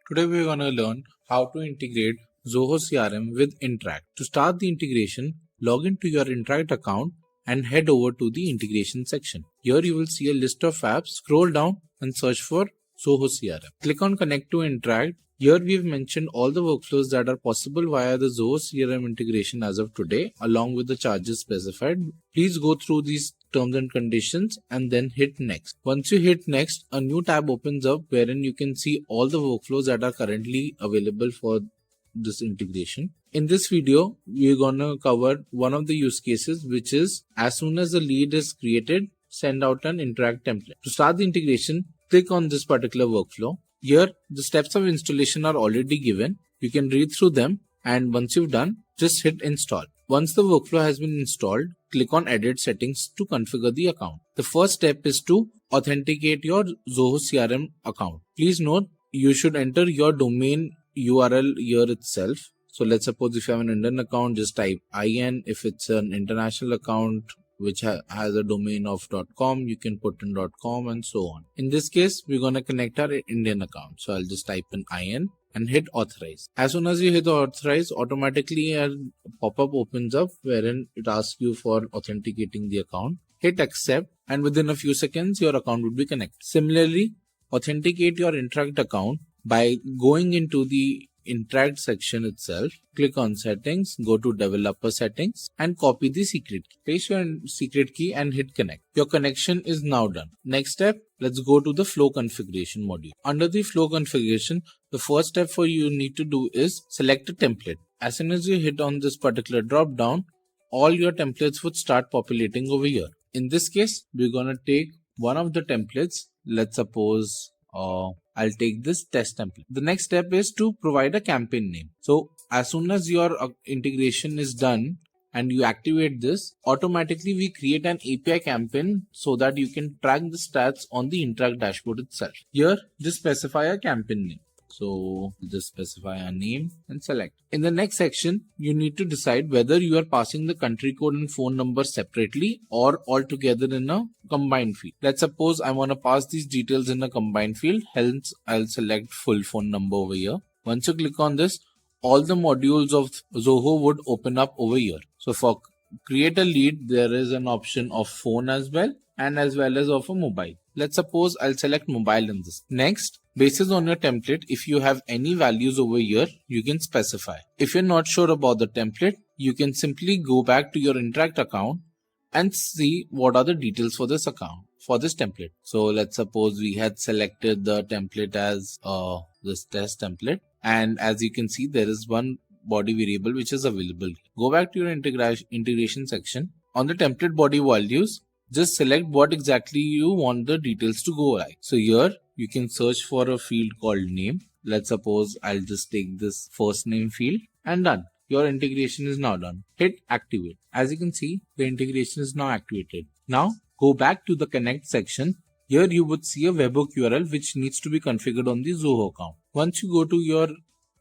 Today we're going to learn how to integrate Zoho CRM with Interact. To start the integration, log into your Interact account and head over to the integration section. Here you will see a list of apps. Scroll down and search for Zoho CRM. Click on Connect to Interact. Here we've mentioned all the workflows that are possible via the Zoho CRM integration as of today, along with the charges specified. Please go through these terms and conditions and then hit next. Once you hit next, a new tab opens up wherein you can see all the workflows that are currently available for this integration. In this video, we're gonna cover one of the use cases, which is as soon as the lead is created, send out an Interact template. To start the integration, click on this particular workflow. Here, the steps of installation are already given. You can read through them, and once you've done, just hit install. Once the workflow has been installed, click on edit settings to configure the account. The first step is to authenticate your Zoho CRM account. Please note, you should enter your domain URL here itself. So let's suppose if you have an Indian account, just type IN. If it's an international account which has a domain of .com, you can put in .com and so on. In this case, we're going to connect our Indian account. So I'll just type in IN and hit authorize. As soon as you hit authorize, automatically a pop-up opens up wherein it asks you for authenticating the account. Hit accept and within a few seconds, your account would be connected. Similarly, authenticate your Interact account by going into the Interact section itself. Click on settings, go to developer settings and copy the secret key. Paste your secret key and hit connect. Your connection is now done. Next step, let's go to the flow configuration module. Under the flow configuration, the first step for you need to do is select a template. As soon as you hit on this particular drop down, all your templates would start populating over here. In this case, we're gonna take one of the templates. Let's suppose I'll take this test template. The next step is to provide a campaign name. So as soon as your integration is done and you activate this, automatically we create an API campaign so that you can track the stats on the Interact dashboard itself. Here, just specify a campaign name. So just specify a name and select. In the next section, you need to decide whether you are passing the country code and phone number separately or all together in a combined field. Let's suppose I want to pass these details in a combined field, hence I'll select full phone number over here. Once you click on this, all the modules of Zoho would open up over here. So for create a lead, there is an option of phone as well as of a mobile. Let's suppose I'll select mobile in this. Next, basis on your template, if you have any values over here, you can specify. If you're not sure about the template, you can simply go back to your Interact account and see what are the details for this account, for this template. So let's suppose we had selected the template as this test template. And as you can see, there is one body variable which is available. Go back to your integration section. On the template body values, just select what exactly you want the details to go like. So here you can search for a field called name. Let's suppose I'll just take this first name field and done. Your integration is now done. Hit activate. As you can see, the integration is now activated. Now go back to the connect section. Here you would see a webhook URL which needs to be configured on the Zoho account. Once you go to your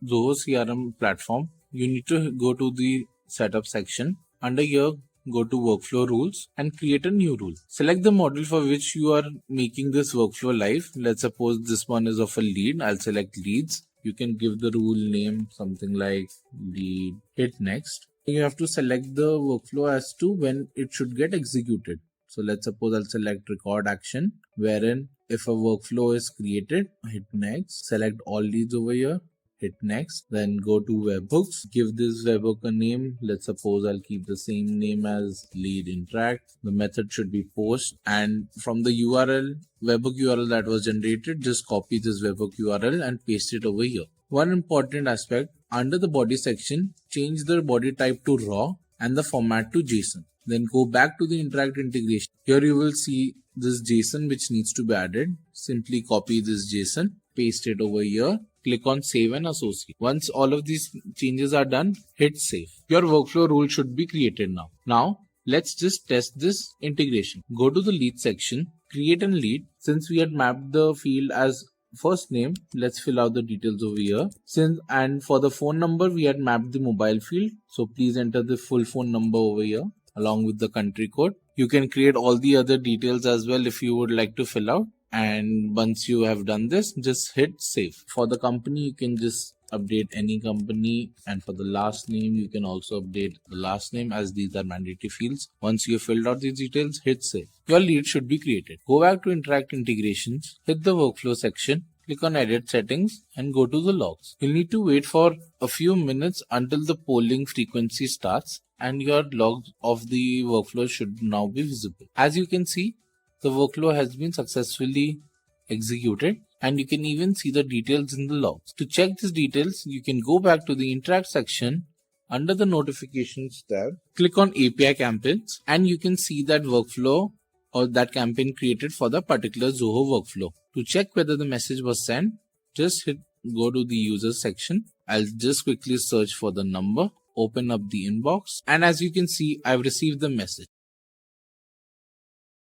Zoho CRM platform, you need to go to the setup section. Under here, go to workflow rules and create a new rule. Select the module for which you are making this workflow live. Let's suppose this one is of a lead. I'll select leads. You can give the rule name something like lead. Hit next. You have to select the workflow as to when it should get executed. So let's suppose I'll select record action, wherein if a workflow is created, hit next. Select all leads over here. Hit next, then go to webhooks, give this webhook a name. Let's suppose I'll keep the same name as lead Interact. The method should be post, and from the URL, webhook URL that was generated, just copy this webhook URL and paste it over here. One important aspect, under the body section, change the body type to raw and the format to JSON. Then go back to the Interact integration. Here you will see this JSON which needs to be added. Simply copy this JSON, paste it over here. Click on save and associate. Once all of these changes are done, hit save. Your workflow rule should be created now. Now, let's just test this integration. Go to the lead section, create a lead. Since we had mapped the field as first name, let's fill out the details over here. And for the phone number, we had mapped the mobile field. So please enter the full phone number over here along with the country code. You can create all the other details as well if you would like to fill out. And once you have done this, just hit save. For the company, you can just update any company, and for the last name you can also update the last name, as these are mandatory fields. Once you have filled out these details, hit save. Your lead should be created. Go back to Interact integrations, hit the workflow section, click on edit settings and go to the logs. You'll need to wait for a few minutes until the polling frequency starts, and your logs of the workflow should now be visible. As you can see, the workflow has been successfully executed, and you can even see the details in the logs. To check these details, you can go back to the Interact section. Under the Notifications tab, click on API campaigns, and you can see that workflow or that campaign created for the particular Zoho workflow. To check whether the message was sent, just go to the user section. I'll just quickly search for the number, open up the inbox, and as you can see, I've received the message.